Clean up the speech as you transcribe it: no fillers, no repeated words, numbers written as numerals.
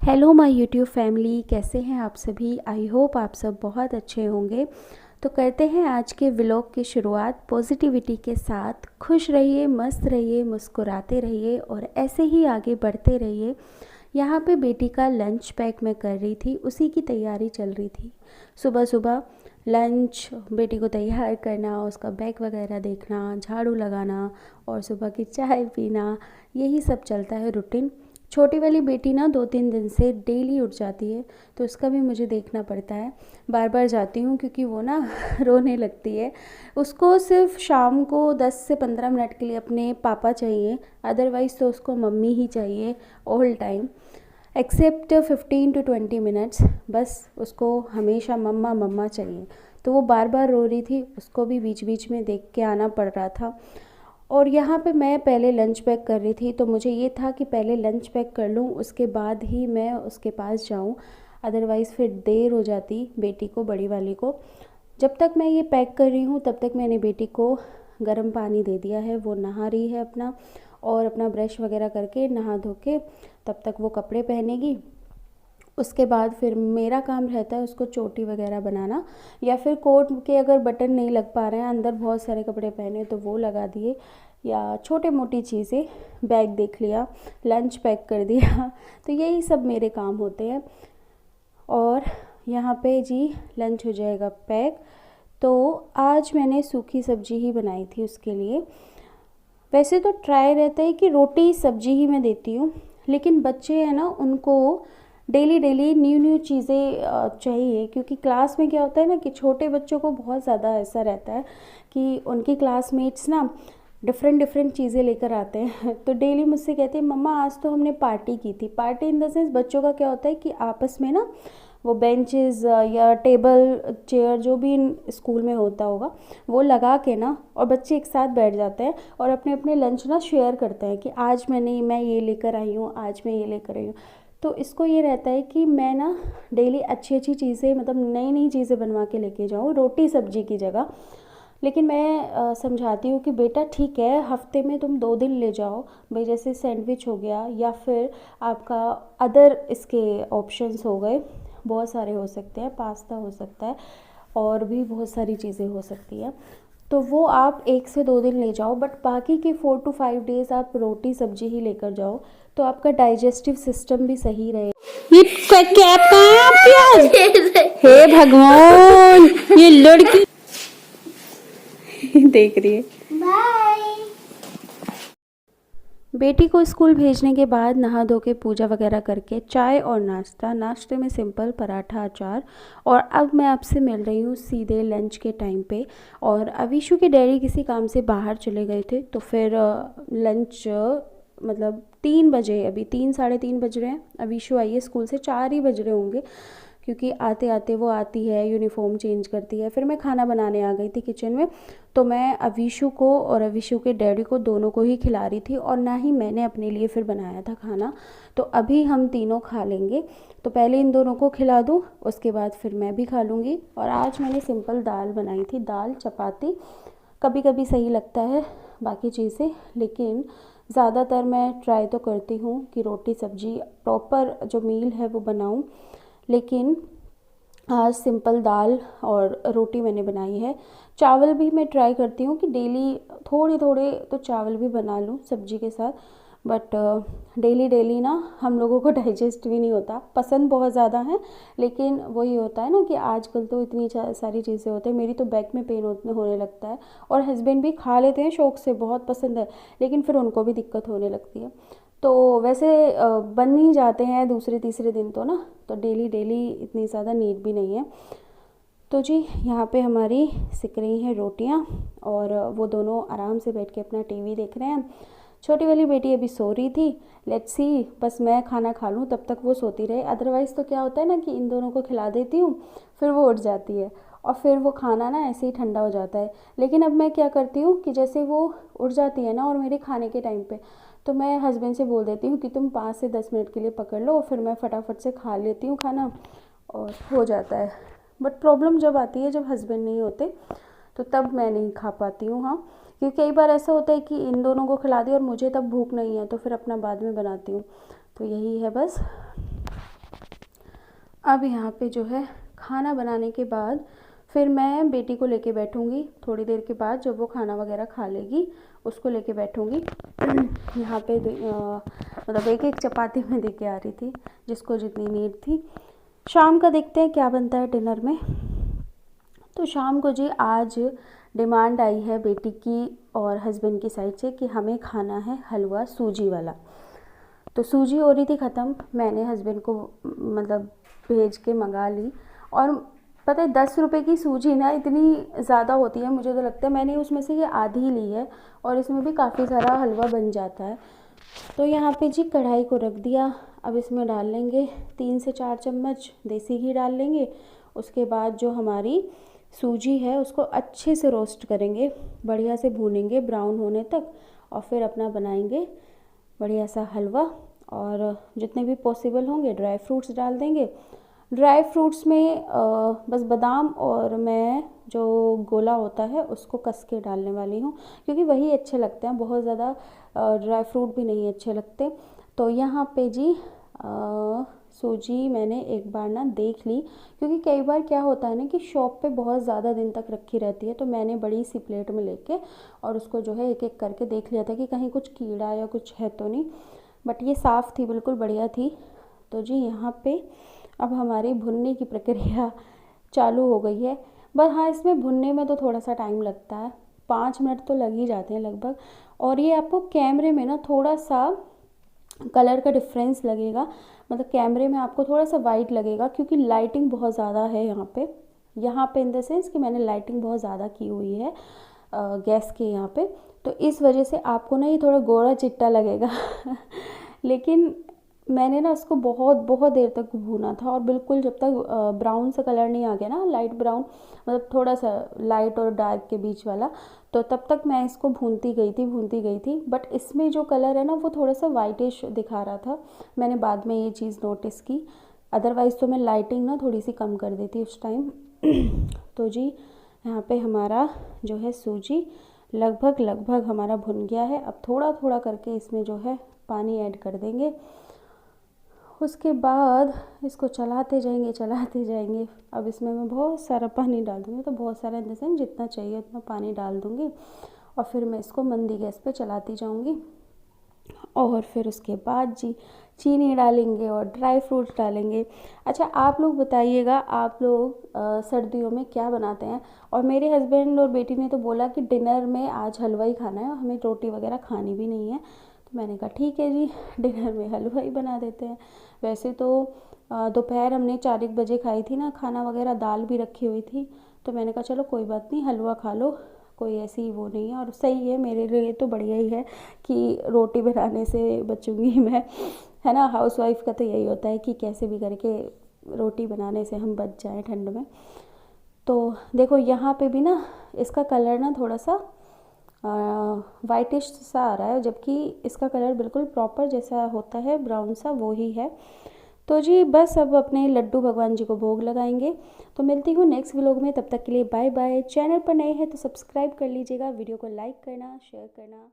Hello my YouTube family, कैसे हैं आप सभी। आई होप आप सब बहुत अच्छे होंगे। तो करते हैं आज के व्लॉग की शुरुआत पॉजिटिविटी के साथ। खुश रहिए, मस्त रहिए, मुस्कुराते रहिए और ऐसे ही आगे बढ़ते रहिए। यहाँ पे बेटी का लंच पैक मैं कर रही थी, उसी की तैयारी चल रही थी। सुबह सुबह लंच बेटी को तैयार करना, उसका बैग वगैरह देखना, झाड़ू लगाना और सुबह की चाय पीना, यही सब चलता है रूटीन। छोटी वाली बेटी ना 2-3 दिन से डेली उठ जाती है, तो उसका भी मुझे देखना पड़ता है। बार बार जाती हूँ क्योंकि वो ना रोने लगती है। उसको सिर्फ शाम को 10 से 15 मिनट के लिए अपने पापा चाहिए, अदरवाइज़ तो उसको मम्मी ही चाहिए all time. Except 15 to 20 minutes, बस उसको हमेशा मम्मा मम्मा चाहिए। तो वो बार बार रो रही थी, उसको भी बीच बीच में देख के आना पड़ रहा था। और यहाँ पे मैं पहले लंच पैक कर रही थी, तो मुझे ये था कि पहले लंच पैक कर लूँ, उसके बाद ही मैं उसके पास जाऊँ, अदरवाइज़ फिर देर हो जाती बेटी को, बड़ी वाली को। जब तक मैं ये पैक कर रही हूँ तब तक मैंने बेटी को गर्म पानी दे दिया है, वो नहा रही है अपना, और अपना ब्रश वगैरह करके नहा धो के तब तक वो कपड़े पहनेगी। उसके बाद फिर मेरा काम रहता है उसको चोटी वगैरह बनाना, या फिर कोट के अगर बटन नहीं लग पा रहे हैं, अंदर बहुत सारे कपड़े पहने तो वो लगा दिए, या छोटे मोटी चीज़ें, बैग देख लिया, लंच पैक कर दिया। तो यही सब मेरे काम होते हैं। और यहाँ पे जी लंच हो जाएगा पैक। तो आज मैंने सूखी सब्जी ही बनाई थी उसके लिए। वैसे तो ट्राई रहता है कि रोटी सब्जी ही मैं देती हूँ, लेकिन बच्चे हैं ना, उनको डेली डेली न्यू न्यू चीज़ें चाहिए। क्योंकि क्लास में क्या होता है ना कि छोटे बच्चों को बहुत ज़्यादा ऐसा रहता है कि उनकी क्लासमेट्स ना डिफरेंट डिफरेंट चीज़ें लेकर आते हैं। तो डेली मुझसे कहते हैं मम्मा आज तो हमने पार्टी की थी। पार्टी इन द सेंस बच्चों का क्या होता है कि आपस में ना वो बेंचेस या टेबल चेयर जो भी स्कूल में होता होगा वो लगा के ना, और बच्चे एक साथ बैठ जाते हैं और अपने अपने लंच ना शेयर करते हैं कि आज मैं ये लेकर आई हूँ, आज मैं ये लेकर आई हूँ। तो इसको ये रहता है कि मैं ना डेली अच्छी अच्छी चीज़ें, मतलब नई नई चीज़ें बनवा के लेके जाऊँ रोटी सब्जी की जगह। लेकिन मैं समझाती हूँ कि बेटा ठीक है, हफ्ते में तुम 2 दिन ले जाओ भाई, जैसे सैंडविच हो गया या फिर आपका अदर इसके ऑप्शंस हो गए, बहुत सारे हो सकते हैं, पास्ता हो सकता है और भी बहुत सारी चीज़ें हो सकती हैं। तो वो आप 1 से 2 दिन ले जाओ, बट बाकी के 4 to 5 डेज़ आप रोटी सब्जी ही लेकर जाओ, तो आपका डाइजेस्टिव सिस्टम भी सही रहे। ये कैप कहाँ है आपकी आज? हे भगवान, ये लड़की देख रही है। बेटी को स्कूल भेजने के बाद नहा धो के पूजा वगैरह करके चाय और नाश्ता, नाश्ते में सिंपल पराठा अचार। और अब मैं आपसे मिल रही हूँ सीधे लंच के टाइम पे। और अविशु के डैडी किसी काम से बाहर चले गए थे, तो फिर लंच मतलब 3 बजे, अभी 3-3:30 बज रहे हैं। अविशु आई है स्कूल से, 4 ही बज रहे होंगे, क्योंकि आते आते वो आती है, यूनिफॉर्म चेंज करती है। फिर मैं खाना बनाने आ गई थी किचन में, तो मैं अविशु को और अविशु के डैडी को दोनों को ही खिला रही थी, और ना ही मैंने अपने लिए फिर बनाया था खाना। तो अभी हम तीनों खा लेंगे, तो पहले इन दोनों को खिला दूँ, उसके बाद फिर मैं भी खा लूँगी। और आज मैंने सिंपल दाल बनाई थी, दाल चपाती। कभी कभी सही लगता है बाकी चीज़ें, लेकिन ज़्यादातर मैं ट्राई तो करती हूँ कि रोटी सब्जी प्रॉपर जो मील है वो बनाऊँ। लेकिन आज सिंपल दाल और रोटी मैंने बनाई है। चावल भी मैं ट्राई करती हूँ कि डेली थोड़े थोड़े तो चावल भी बना लूँ सब्जी के साथ, बट डेली डेली ना हम लोगों को डाइजेस्ट भी नहीं होता। पसंद बहुत ज़्यादा है, लेकिन वही होता है ना कि आजकल तो इतनी सारी चीज़ें होती हैं। मेरी तो बैक में पेन होने लगता है, और हस्बैंड भी खा लेते हैं शौक़ से, बहुत पसंद है, लेकिन फिर उनको भी दिक्कत होने लगती है। तो वैसे बन ही जाते हैं दूसरे तीसरे दिन तो ना, तो डेली डेली इतनी ज़्यादा नीड भी नहीं है। तो जी यहाँ पे हमारी सिक रही हैं रोटियाँ, और वो दोनों आराम से बैठ के अपना टीवी देख रहे हैं। छोटी वाली बेटी अभी सो रही थी, लेट्स सी, बस मैं खाना खा लूँ तब तक वो सोती रहे। अदरवाइज़ तो क्या होता है ना कि इन दोनों को खिला देती हूँ, फिर वो उठ जाती है और फिर वो खाना ना ऐसे ही ठंडा हो जाता है। लेकिन अब मैं क्या करती हूँ कि जैसे वो उठ जाती है ना और मेरे खाने के टाइम पे, तो मैं हस्बैंड से बोल देती हूँ कि तुम 5 से 10 मिनट के लिए पकड़ लो, फिर मैं फटाफट से खा लेती हूँ खाना, और हो जाता है। बट प्रॉब्लम जब आती है जब हस्बैंड नहीं होते, तो तब मैं नहीं खा पाती हूँ। हाँ, क्योंकि कई बार ऐसा होता है कि इन दोनों को खिला दी और मुझे तब भूख नहीं है, तो फिर अपना बाद में बनाती हूँ। तो यही है बस। अब यहाँ पे जो है खाना बनाने के बाद फिर मैं बेटी को लेके बैठूँगी थोड़ी देर के बाद, जब वो खाना वगैरह खा लेगी उसको लेके बैठूँगी। यहाँ पे मतलब एक एक चपाती मैं दे के आ रही थी जिसको जितनी नीड थी। शाम का देखते हैं क्या बनता है डिनर में। तो शाम को जी आज डिमांड आई है बेटी की और हस्बैंड की साइड से कि हमें खाना है हलवा सूजी वाला। तो सूजी हो रही थी ख़त्म, मैंने हस्बैंड को मतलब भेज के मंगा ली। और पता है 10 रुपए की सूजी ना इतनी ज़्यादा होती है, मुझे तो लगता है मैंने उसमें से ये आधी ही ली है और इसमें भी काफ़ी सारा हलवा बन जाता है। तो यहाँ पे जी कढ़ाई को रख दिया। अब इसमें डाल लेंगे 3 से 4 चम्मच देसी घी डाल लेंगे। उसके बाद जो हमारी सूजी है उसको अच्छे से रोस्ट करेंगे, बढ़िया से भूनेंगे ब्राउन होने तक, और फिर अपना बनाएंगे बढ़िया सा हलवा। और जितने भी पॉसिबल होंगे ड्राई फ्रूट्स डाल देंगे। ड्राई फ्रूट्स में बस बादाम और मैं जो गोला होता है उसको कस के डालने वाली हूँ, क्योंकि वही अच्छे लगते हैं, बहुत ज़्यादा ड्राई फ्रूट भी नहीं अच्छे लगते। तो यहाँ पे जी सूजी मैंने एक बार ना देख ली, क्योंकि कई बार क्या होता है ना कि शॉप पे बहुत ज़्यादा दिन तक रखी रहती है, तो मैंने बड़ी सी प्लेट में लेके और उसको जो है एक एक करके देख लिया था कि कहीं कुछ कीड़ा या कुछ है तो नहीं, बट ये साफ़ थी, बिल्कुल बढ़िया थी। तो जी यहाँ पे अब हमारी भुनने की प्रक्रिया चालू हो गई है। बस हाँ, इसमें भुनने में तो थोड़ा सा टाइम लगता है, 5 मिनट तो लग ही जाते हैं लगभग। और ये आपको कैमरे में ना थोड़ा सा कलर का डिफरेंस लगेगा, मतलब कैमरे में आपको थोड़ा सा वाइट लगेगा क्योंकि लाइटिंग बहुत ज़्यादा है यहाँ पे इन द सेंस कि मैंने लाइटिंग बहुत ज़्यादा की हुई है गैस के यहाँ पे, तो इस वजह से आपको ना ये थोड़ा गोरा चिट्टा लगेगा। लेकिन मैंने ना उसको बहुत बहुत देर तक भूना था, और बिल्कुल जब तक ब्राउन सा कलर नहीं आ गया ना, लाइट ब्राउन, मतलब थोड़ा सा लाइट और डार्क के बीच वाला, तो तब तक मैं इसको भूनती गई थी। बट इसमें जो कलर है ना वो थोड़ा सा वाइटिश दिखा रहा था, मैंने बाद में ये चीज़ नोटिस की। अदरवाइज़ तो मैं लाइटिंग ना थोड़ी सी कम कर देती उस टाइम। तो जी यहाँ पे हमारा जो है सूजी लगभग हमारा भुन गया है। अब थोड़ा थोड़ा करके इसमें जो है पानी ऐड कर देंगे। उसके बाद इसको चलाते जाएंगे। अब इसमें मैं बहुत सारा पानी डाल दूँगी, तो बहुत सारा इन द सेंस जितना चाहिए उतना पानी डाल दूँगी, और फिर मैं इसको मंदी गैस पे चलाती जाऊँगी। और फिर उसके बाद जी चीनी डालेंगे और ड्राई फ्रूट्स डालेंगे। अच्छा, आप लोग बताइएगा, आप लोग सर्दियों में क्या बनाते हैं? और मेरे हस्बैंड और बेटी ने तो बोला कि डिनर में आज हलवा ही खाना है, हमें रोटी वगैरह खानी भी नहीं है। तो मैंने कहा ठीक है जी, डिनर में हलवा ही बना देते हैं। वैसे तो दोपहर हमने 4-1 बजे खाई थी ना खाना वगैरह, दाल भी रखी हुई थी, तो मैंने कहा चलो कोई बात नहीं, हलवा खा लो, कोई ऐसी वो नहीं है। और सही है, मेरे लिए तो बढ़िया ही है कि रोटी बनाने से बचूंगी मैं, है ना। हाउसवाइफ का तो यही होता है कि कैसे भी करके रोटी बनाने से हम बच जाएं ठंड में। तो देखो यहाँ पे भी ना इसका कलर ना थोड़ा सा वाइटिश सा आ रहा है, जबकि इसका कलर बिल्कुल प्रॉपर जैसा होता है ब्राउन सा वो ही है। तो जी बस अब अपने लड्डू भगवान जी को भोग लगाएंगे। तो मिलती हूँ नेक्स्ट व्लॉग में, तब तक के लिए बाय बाय। चैनल पर नए हैं तो सब्सक्राइब कर लीजिएगा, वीडियो को लाइक करना, शेयर करना।